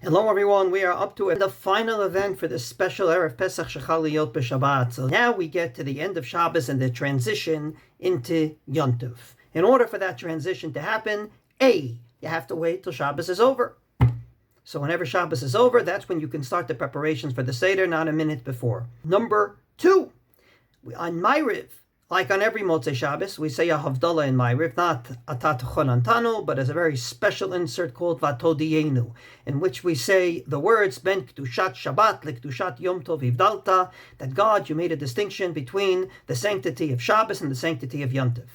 Hello everyone, we are up to the final event for this special Erev Pesach Shechal Liyot b'Shabbat. So now we get to the end of Shabbos and the transition into Yom Tov. In order for that transition to happen, you have to wait till Shabbos is over. So whenever Shabbos is over, that's when you can start the preparations for the Seder, not a minute before. Number 2, on Ma'ariv, like on every Motzei Shabbos, we say a Havdalah in Ma'ariv, not Atat Chonantanu, but as a very special insert called Vatodienu, in which we say the words Ben Kedushat Shabbat LeKedushat Yom Tov Havdalta, that God, you made a distinction between the sanctity of Shabbos and the sanctity of Yom Tov.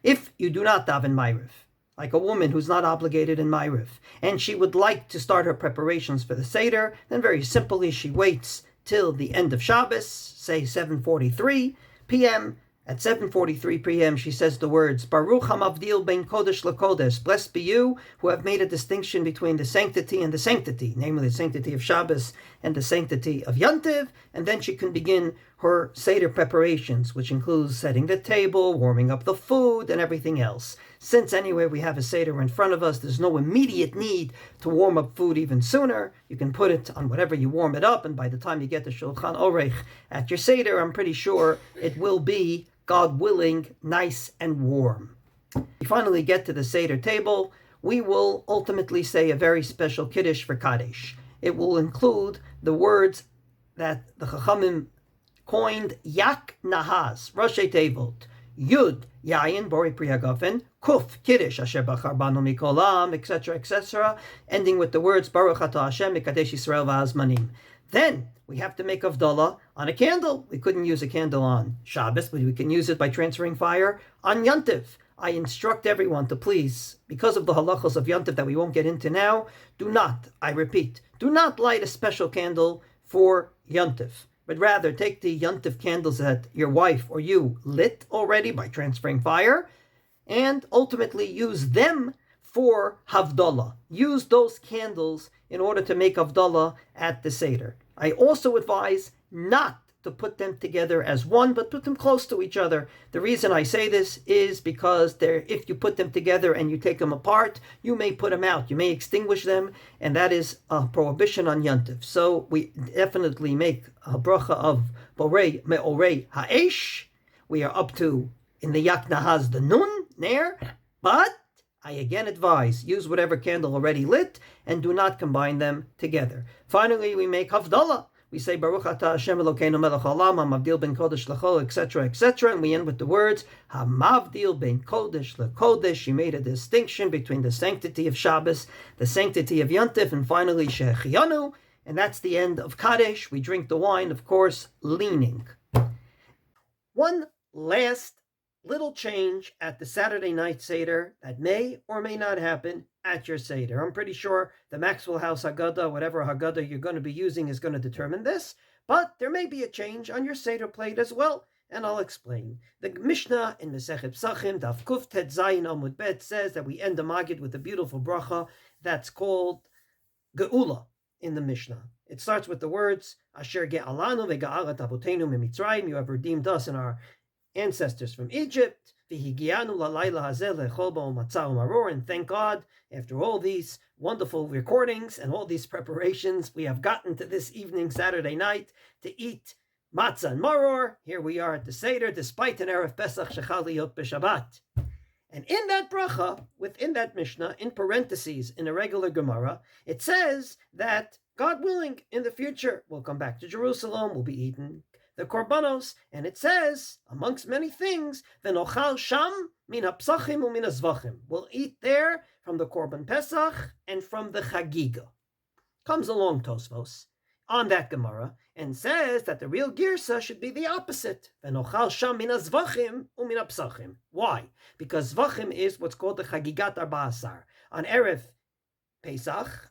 If you do not daven Ma'ariv, like a woman who's not obligated in Ma'ariv, and she would like to start her preparations for the Seder, then very simply she waits till the end of Shabbos, say 7:43 p.m., At 7:43 p.m., she says the words, Baruch HaMavdil Ben Kodesh LaKodesh, blessed be you who have made a distinction between the sanctity and the sanctity, namely the sanctity of Shabbos and the sanctity of Yom Tov, and then she can begin her Seder preparations, which includes setting the table, warming up the food, and everything else. Since anyway we have a Seder in front of us, there's no immediate need to warm up food even sooner. You can put it on whatever you warm it up, and by the time you get to Shulchan Orech at your Seder, I'm pretty sure it will be, God willing, nice and warm. We finally get to the Seder table. We will ultimately say a very special Kiddush for Kaddish. It will include the words that the Chachamim coined Yak Nahas, Roshei Tevot, Yud, Yayin, Bori Priyagafen, Kuf, Kiddush, Asher Bachar Banu Mikolam, etc., etc., ending with the words Baruch Atah Hashem, Mikadesh Yisrael V'Hazmanim. Then we have to make Havdalah on a candle. We couldn't use a candle on Shabbos, but we can use it by transferring fire on Yom Tov. I instruct everyone to please, because of the halachos of Yom Tov that we won't get into now, do not, I repeat, do not light a special candle for Yom Tov, but rather take the Yom Tov candles that your wife or you lit already by transferring fire, and ultimately use them for Havdalah. Use those candles in order to make Havdalah at the Seder. I also advise not to put them together as one, but put them close to each other. The reason I say this is because if you put them together and you take them apart, you may put them out, you may extinguish them, and that is a prohibition on Yom Tov. So we definitely make a bracha of Borei Me'orei Ha'esh. We are up to, in the Yak Nahaz, the Nun, Ner, but I again advise, use whatever candle already lit and do not combine them together. Finally, we make Havdalah. We say Baruch Atah Hashem Elokeinu Melech Haolam HaMavdil Ben Kodesh L'Chol, etc., etc., and we end with the words HaMavdil Ben Kodesh L'Kodesh. You made a distinction between the sanctity of Shabbos, the sanctity of Yom Tov, and finally Shechianu, and that's the end of Kaddish. We drink the wine, of course, leaning. One last little change at the Saturday night Seder that may or may not happen at your Seder. I'm pretty sure the Maxwell House Haggadah, whatever Haggadah you're going to be using, is going to determine this, but there may be a change on your Seder plate as well, and I'll explain. The Mishnah in Masechet Psachim, Daf Kuf Tet Zayin Amud Bet, says that we end the Magid with a beautiful bracha that's called Geula in the Mishnah. It starts with the words, Asher Ge'alanu ve'ga'alat avotenu miMitzrayim, you have redeemed us and our ancestors from Egypt, and thank God, after all these wonderful recordings and all these preparations, we have gotten to this evening, Saturday night, to eat matzah and maror. Here we are at the Seder, despite an Erev Pesach Shechal Liyot b'Shabbat. And in that bracha, within that Mishnah, in parentheses, in a regular Gemara, it says that, God willing, in the future, we'll come back to Jerusalem, we'll be eating the korbanos, and it says, amongst many things, v'nochal sham min hapsachim u'min hazvachim. We'll eat there from the korban pesach and from the chagiga. Comes along Tosfos on that Gemara, and says that the real girsa should be the opposite. V'nochal sham min hazvachim u'min hapsachim. Why? Because zvachim is what's called the chagigat arba'asar. On Erev Pesach,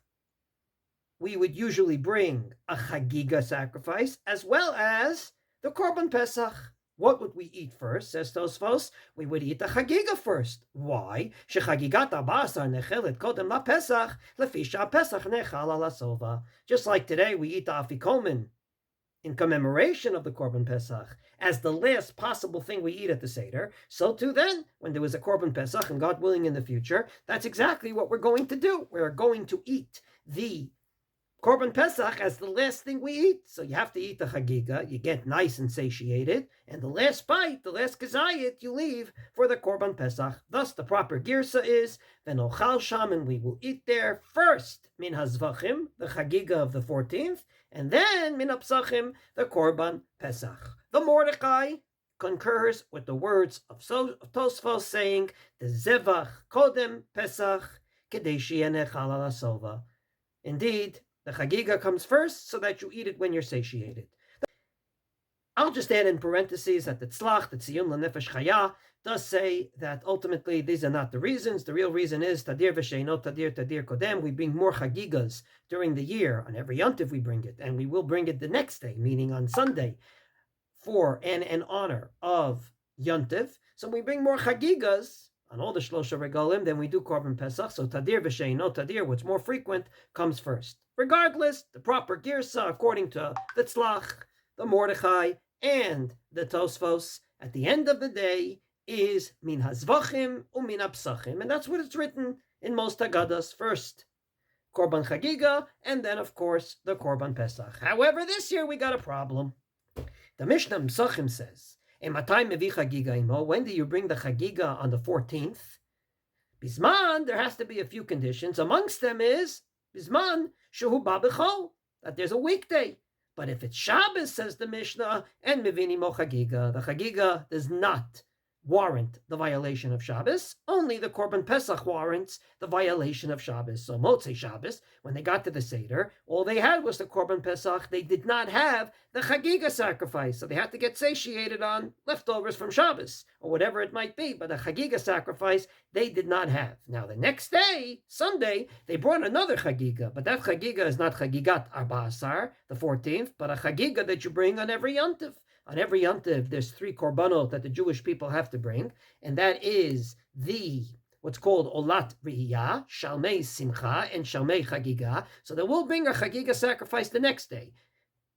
we would usually bring a chagiga sacrifice as well as the korban pesach. What would we eat first, says Tosfos? We would eat the chagiga first. Why? Shechagigat arba'asar nechelet kodem la'pesach, lefi she'apesach nechal ala sova. Just like today, we eat the afikomen in commemoration of the korban pesach as the last possible thing we eat at the Seder. So too then, when there was a korban pesach, and God willing in the future, that's exactly what we're going to do. We're going to eat the korban pesach as the last thing we eat. So you have to eat the chagiga, you get nice and satiated, and the last bite, the last gazayit, you leave for the korban pesach. Thus the proper girsa is, v'nochal sham, and we will eat there first, min hazvachim, the chagiga of the 14th, and then min hapsachim, the korban pesach. The Mordechai concurs with the words of Tosfos saying, the zevach kodem pesach, kedei she'yeh nechal ala sova. Indeed, the chagiga comes first so that you eat it when you're satiated. I'll just add in parentheses that the tzlach, the tziyun l'nefesh chaya, does say that ultimately these are not the reasons. The real reason is tadir v'sheinot tadir kodem. We bring more chagigas during the year. On every yontiv we bring it, and we will bring it the next day, meaning on Sunday, for and in honor of yontiv. So we bring more chagigas on all the shlosha regalim than we do korban pesach. So tadir v'sheinot tadir, what's more frequent, comes first. Regardless, the proper girsa, according to the tzlach, the Mordechai, and the Tosfos, at the end of the day, is min hazvachim u'min hapsachim, and that's what it's written in most Haggadahs. First, korban chagiga, and then, of course, the korban pesach. However, this year we got a problem. The Mishnah Pesachim says, "Ematay mevi chagiga imo." When do you bring the chagiga on the 14th? Bisman, there has to be a few conditions. Amongst them is Bisman shehu ba b'chol, that there's a weekday. But if it's Shabbos, says the Mishnah, and mevini mo chagiga, the chagiga does not warrant the violation of Shabbos. Only the korban pesach warrants the violation of Shabbos. So Motzei Shabbos, when they got to the Seder, all they had was the korban pesach. They did not have the chagiga sacrifice, so they had to get satiated on leftovers from Shabbos or whatever it might be. But the chagiga sacrifice they did not have. Now the next day, Sunday, they brought another chagiga, but that chagiga is not chagigat arba'asar, the 14th, but a chagiga that you bring on every yontiv. On every yontiv, there's 3 korbanot that the Jewish people have to bring, and that is what's called olat rihiyah, shalmei simcha, and shalmei chagiga. So they will bring a chagiga sacrifice the next day.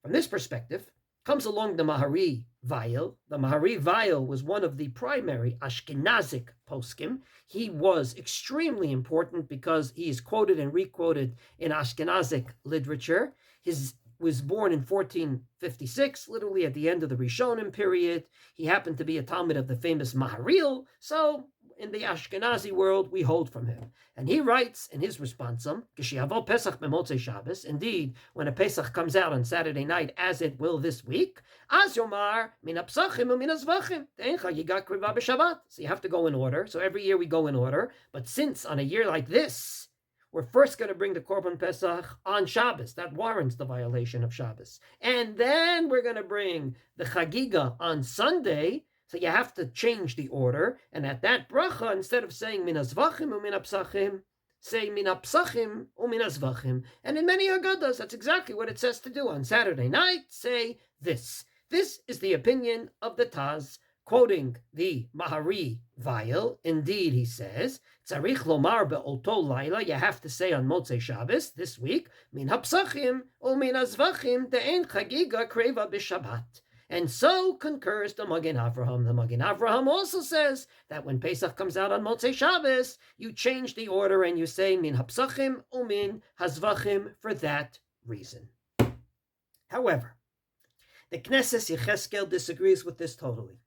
From this perspective, comes along the Mahari Vayil. The Mahari Vayil was one of the primary Ashkenazic poskim. He was extremely important because he is quoted and requoted in Ashkenazic literature. His was born in 1456, literally at the end of the Rishonim period. He happened to be a Talmud of the famous Maharil, so in the Ashkenazi world, we hold from him. And he writes in his responsum, K'sheyavo Pesach b'motzei Shabbos, indeed, when a Pesach comes out on Saturday night, as it will this week, Az yomar min hapsachim u'min hazvachim, te'en chagiga kriva b'Shabbat. So you have to go in order. So every year we go in order. But since on a year like this, we're first going to bring the Korban Pesach on Shabbos. That warrants the violation of Shabbos. And then we're going to bring the Chagiga on Sunday. So you have to change the order. And at that bracha, instead of saying min hazvachim u'min hapsachim, say min hapsachim u'min hazvachim. And in many Haggadahs, that's exactly what it says to do. On Saturday night, say this. This is the opinion of the Taz, quoting the Mahari Vayil. Indeed, he says, Tzarich lomar be'oto laila, you have to say on Motzei Shabbos, this week, min hapsachim u'min hazvachim de'en chagiga kreva b'Shabbat. And so concurs the Magen Avraham. The Magen Avraham also says that when Pesach comes out on Motzei Shabbos, you change the order and you say min hapsachim u'min hazvachim for that reason. However, the Knesset Yecheskel disagrees with this totally.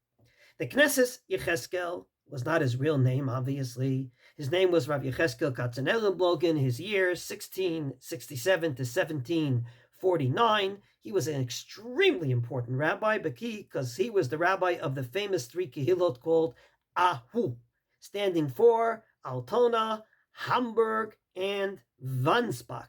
The Knesset Yecheskel was not his real name, obviously. His name was Rav Yecheskel Katzenellenbogen. His years, 1667 to 1749. He was an extremely important rabbi, because he was the rabbi of the famous 3 kehilot called Ahu, standing for Altona, Hamburg, and Wandsbach.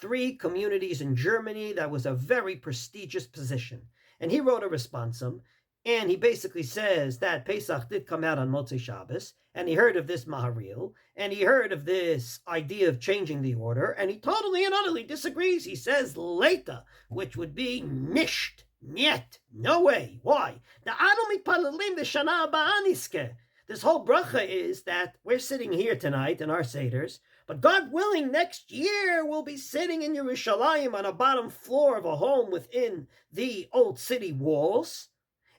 3 communities in Germany. That was a very prestigious position. And he wrote a responsum, and he basically says that Pesach did come out on Motzei Shabbos, and he heard of this Maharil, and he heard of this idea of changing the order, and he totally and utterly disagrees. He says Leita, which would be nisht, niet, no way. Why? The Anu mitpalalim the Shana Ba'aniske. This whole bracha is that we're sitting here tonight in our Seders, but God willing, next year we'll be sitting in Yerushalayim on a bottom floor of a home within the old city walls,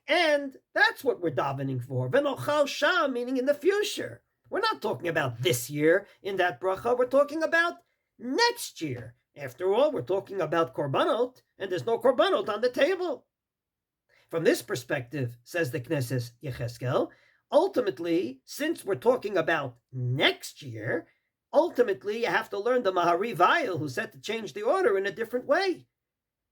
and that's what we're davening for. V'nochal sham, meaning in the future. We're not talking about this year in that bracha, we're talking about next year. After all, we're talking about korbanot, and there's no korbanot on the table. From this perspective, says the Knesset Yecheskel, ultimately, since we're talking about next year, ultimately you have to learn the Mahari Vayil, who said to change the order in a different way.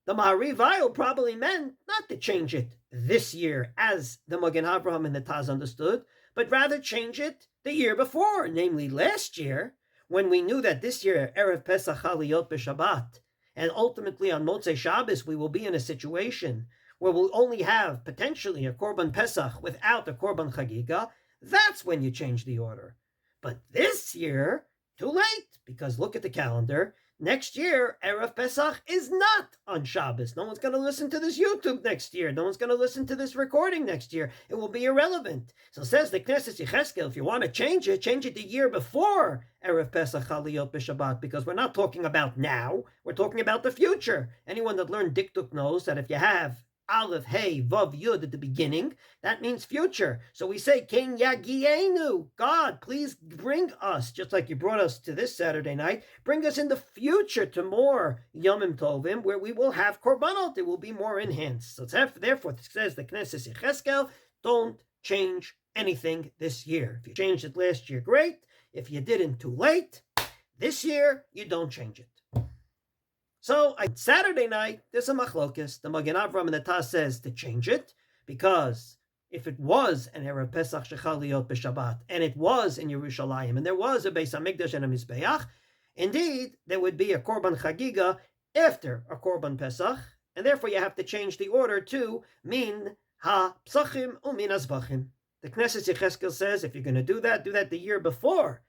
The Mahari Vayil probably meant not to change it this year, as the Magen Avraham and the Taz understood, but rather change it the year before, namely last year, when we knew that this year, Erev Pesach Chaliyot b'Shabbat, and ultimately on Motzei Shabbos we will be in a situation where we'll only have potentially a Korban Pesach without a Korban Chagiga. That's when you change the order. But this year, too late, because look at the calendar. Next year, Erev Pesach is not on Shabbos. No one's going to listen to this YouTube next year. No one's going to listen to this recording next year. It will be irrelevant. So says the Knesset Yecheskel, if you want to change it the year before Erev Pesach Chaliyot b'Shabbat, because we're not talking about now. We're talking about the future. Anyone that learned Diktuk knows that if you have Aleph, Hey, Vav, Yud at the beginning, that means future. So we say, Ken Yagienu, God, please bring us, just like you brought us to this Saturday night, bring us in the future to more Yomim Tovim, where we will have Korbanot, it will be more enhanced. So therefore, it says the Knesset Yecheskel, don't change anything this year. If you changed it last year, great. If you didn't, too late. This year, you don't change it. So on Saturday night, there's a machlokes. The Magen Avraham and the Taz says to change it, because if it was an Erev Pesach shechal liot b'Shabbat, and it was in Yerushalayim, and there was a Beis HaMikdash and a Mizbeach, indeed, there would be a Korban Chagiga after a Korban Pesach, and therefore you have to change the order to Min HaPsachim u'Min HaZvachim. The Knesset Yecheskel says, if you're going to do that the year before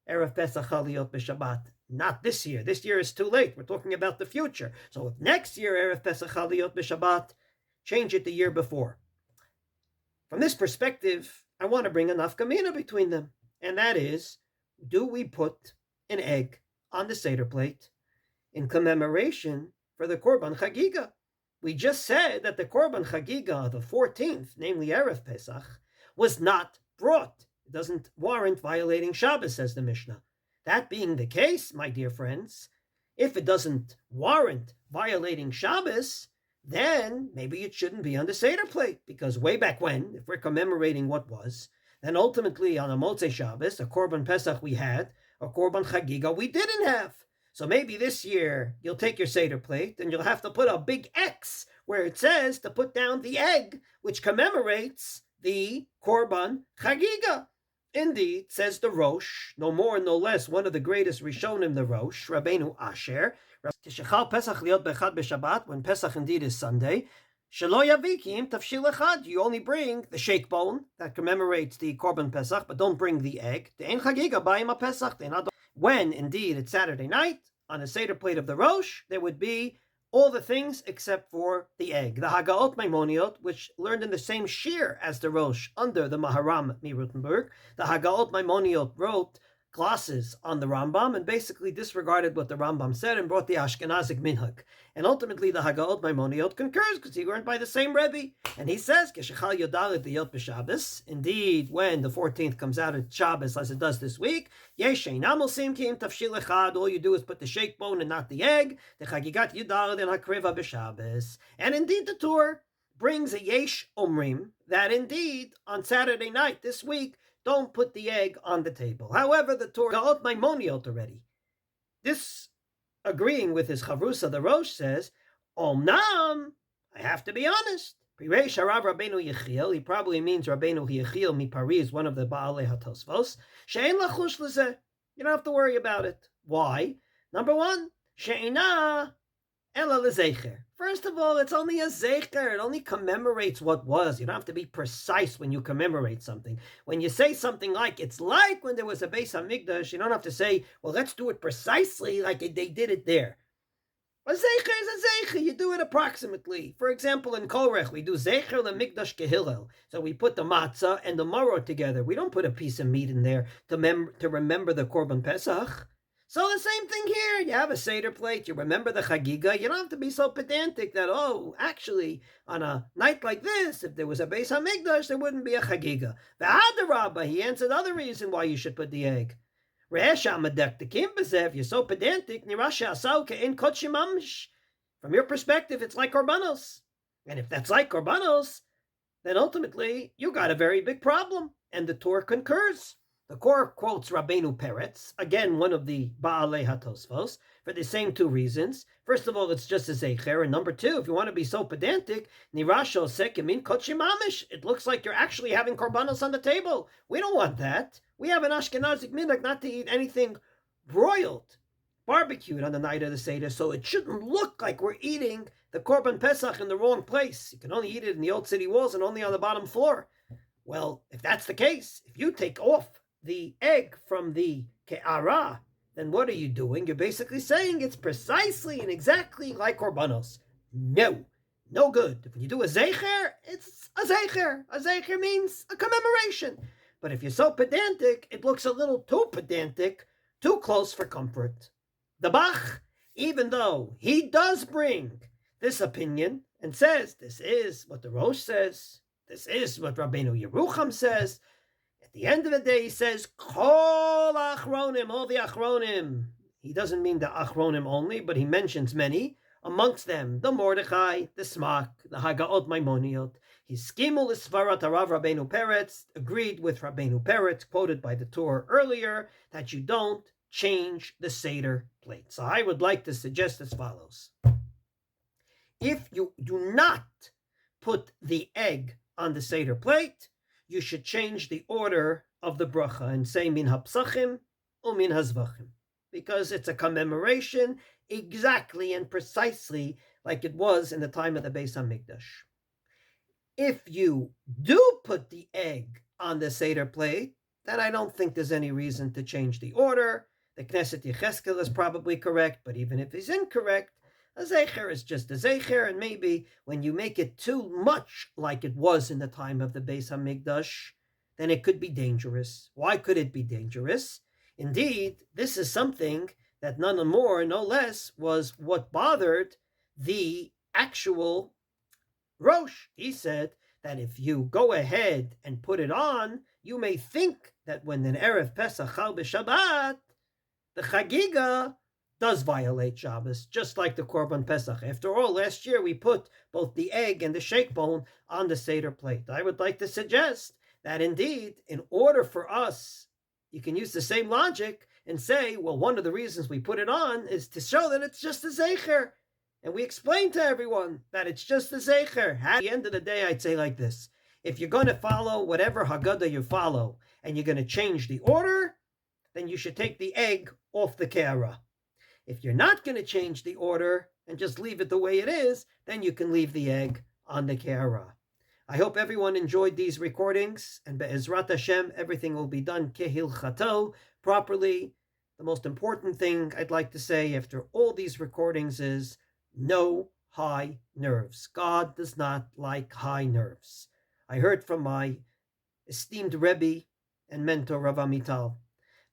Erev Pesach shechal liot b'Shabbat. Not this year. This year is too late. We're talking about the future. So if next year, Erev Pesach Chaliyot b'Shabbat, change it the year before. From this perspective, I want to bring a nafkamina between them. And that is, do we put an egg on the Seder plate in commemoration for the Korban Chagiga? We just said that the Korban Chagiga, the 14th, namely Erev Pesach, was not brought. It doesn't warrant violating Shabbos, says the Mishnah. That being the case, my dear friends, if it doesn't warrant violating Shabbos, then maybe it shouldn't be on the Seder plate, because way back when, if we're commemorating what was, then ultimately on a Motzei Shabbos, a Korban Pesach we had, a Korban Chagiga we didn't have. So maybe this year you'll take your Seder plate and you'll have to put a big X where it says to put down the egg, which commemorates the Korban Chagiga. Indeed, says the Rosh, no more, no less, one of the greatest Rishonim, the Rosh, Rabbeinu Asher, Kishachal Pesach liot bechad b'Shabbat, when Pesach indeed is Sunday, Shelo yavikim tafshil echad, you only bring the shake bone that commemorates the Korban Pesach, but don't bring the egg. De'en chagiga b'ayim Pesach. When indeed it's Saturday night, on a Seder plate of the Rosh, there would be all the things except for the egg. The Hagaot Maimoniot, which learned in the same shir as the Rosh under the Maharam Mirutenberg, the Hagaot Maimoniot wrote glosses on the Rambam and basically disregarded what the Rambam said and brought the Ashkenazic minhag. And ultimately the Hagaot Maimoniot concurs because he learned by the same Rebbe. And he says, Keshachal Yodalet Liyot b'Shabbos. Indeed, when the 14th comes out at Shabbos as it does this week, Yeshein Amosim Kim Tafshil Echad, all you do is put the shake bone and not the egg. The Chagigat Yodalet and Hakriva b'Shabbos. And indeed the Torah brings a Yesh Omrim that indeed on Saturday night this week, don't put the egg on the table. However, the Torah Gaot Maimoniot already. This, agreeing with his Chavrusa, the Rosh says, Omnam, I have to be honest. Pireish Harav Rabbeinu Yechiel, he probably means Rabbeinu Yechiel mi Paris, one of the Baalei HaTosfos. She'en lachush lezeh. You don't have to worry about it. Why? Number one, She'ina ela lezecher. First of all, it's only a zecher. It only commemorates what was. You don't have to be precise when you commemorate something. When you say something like, it's like when there was a Beis HaMikdash, you don't have to say, well, let's do it precisely like they did it there. A zecher is a zecher. You do it approximately. For example, in Korech, we do zecher lemikdash kehillel. So we put the matzah and the maror together. We don't put a piece of meat in there to remember the Korban Pesach. So the same thing here. You have a Seder plate. You remember the Chagiga. You don't have to be so pedantic that, actually, on a night like this, if there was a Beis HaMikdash, there wouldn't be a Chagiga. The Hadarabba, he answered the other reason why you should put the egg. If you're so pedantic, from your perspective, it's like korbanos. And if that's like korbanos, then ultimately you got a very big problem. And the Torah concurs. The Torah quotes Rabbeinu Peretz, again one of the Baalei HaTosfos, for the same two reasons. First of all, it's just a zecher, and number two, if you want to be so pedantic, nirasho sekemin kotshim mamish. It looks like you're actually having korbanos on the table. We don't want that. We have an Ashkenazic minhag not to eat anything broiled, barbecued on the night of the Seder, so it shouldn't look like we're eating the Korban Pesach in the wrong place. You can only eat it in the old city walls and only on the bottom floor. Well, if that's the case, if you take off the egg from the ke'ara, then what are you doing? You're basically saying it's precisely and exactly like korbanos. No good. When you do a zecher, it's a zecher. A zecher means a commemoration. But if you're so pedantic, it looks a little too pedantic, too close for comfort. The Bach, even though he does bring this opinion and says, this is what the Rosh says, this is what Rabbeinu Yerucham says, at the end of the day, he says, Kol Achronim, all the Achronim. He doesn't mean the Achronim only, but he mentions many. Amongst them, the Mordechai, the Smak, the Hagaot Maimoniot. His Skimul Isvarat Harav Rabbeinu Peretz agreed with Rabbeinu Peretz, quoted by the Torah earlier, that you don't change the Seder plate. So I would like to suggest as follows. If you do not put the egg on the Seder plate, you should change the order of the bracha and say min hapsachim or min hazvachim, because it's a commemoration exactly and precisely like it was in the time of the Beis HaMikdash. If you do put the egg on the Seder plate, then I don't think there's any reason to change the order. The Knesset Yecheskel is probably correct, but even if he's incorrect, a zecher is just a zecher, and maybe when you make it too much like it was in the time of the Beis HaMikdash, then it could be dangerous. Why could it be dangerous? Indeed, this is something that none more, no less, was what bothered the actual Rosh. He said that if you go ahead and put it on, you may think that when an Erev Pesach Chal b'Shabbat, the Chagiga does violate Shabbos, just like the Korban Pesach. After all, last year we put both the egg and the shake bone on the Seder plate. I would like to suggest that indeed, in order for us, you can use the same logic and say, well, one of the reasons we put it on is to show that it's just a zecher. And we explain to everyone that it's just a zecher. At the end of the day, I'd say like this. If you're going to follow whatever Haggadah you follow, and you're going to change the order, then you should take the egg off the ke'ara. If you're not going to change the order and just leave it the way it is, then you can leave the egg on the ke'ara. I hope everyone enjoyed these recordings, and be'ezrat Hashem, everything will be done kehilchato, properly. The most important thing I'd like to say after all these recordings is no high nerves. God does not like high nerves. I heard from my esteemed Rebbe and mentor Rav Amital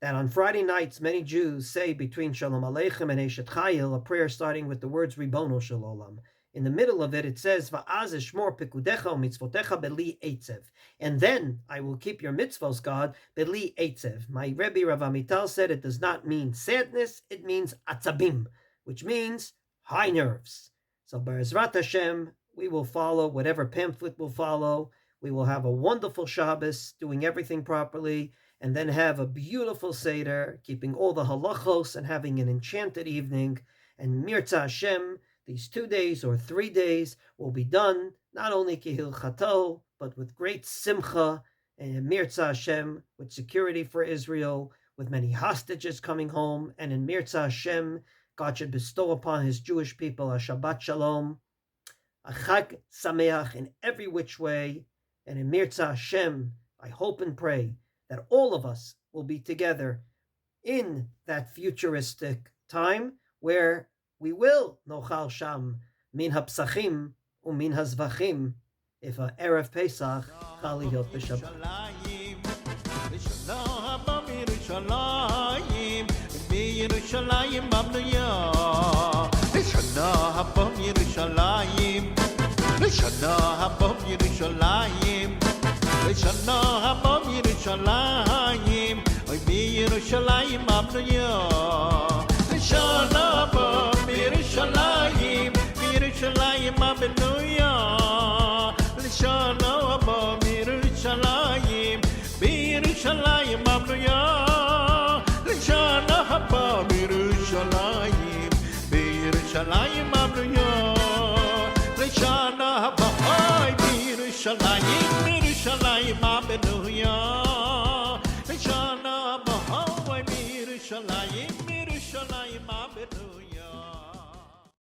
that on Friday nights, many Jews say between Shalom Aleichem and Eshet Chayil, a prayer starting with the words Ribono Shel Olam. In the middle of it, it says, Va'az eshmor pekudecha u'mitzvotecha beli eitzev. And then I will keep your mitzvos, God, beli eitzev. My Rebbe Rav Amital said it does not mean sadness, it means atzabim, which means high nerves. So Be'ezrat Hashem, we will follow whatever pamphlet will follow. We will have a wonderful Shabbos, doing everything properly, and then have a beautiful Seder, keeping all the halachos and having an enchanted evening. And Mirza Hashem, these 2 days or 3 days will be done, not only kehilchato, but with great simcha, and Mirza Hashem, with security for Israel, with many hostages coming home, and in Mirza Hashem, God should bestow upon His Jewish people a Shabbat Shalom, a Chag Sameach in every which way, and in Mirza Hashem, I hope and pray that all of us will be together in that futuristic time where we will nochal sham min hapsachim umin hazvachim if a Erev Pesach chal להיות בשבת. בירושלים הבנויה, לשנה הבאה בירושלים, לשנה הבאה בירושלים, לשנה הבאה בירושלים, אוי בירושלים הבנויה, לשנה הבאה בירושלים, בירושלים הבנויה, לשנה הבאה בירושלים, בירושלים הבנויה. לשנה הבאה בירושלים, בירושלים הבנויה, לשנה הבאה בירושלים, בירושלים הבנויה, לשנה הבאה בירושלים.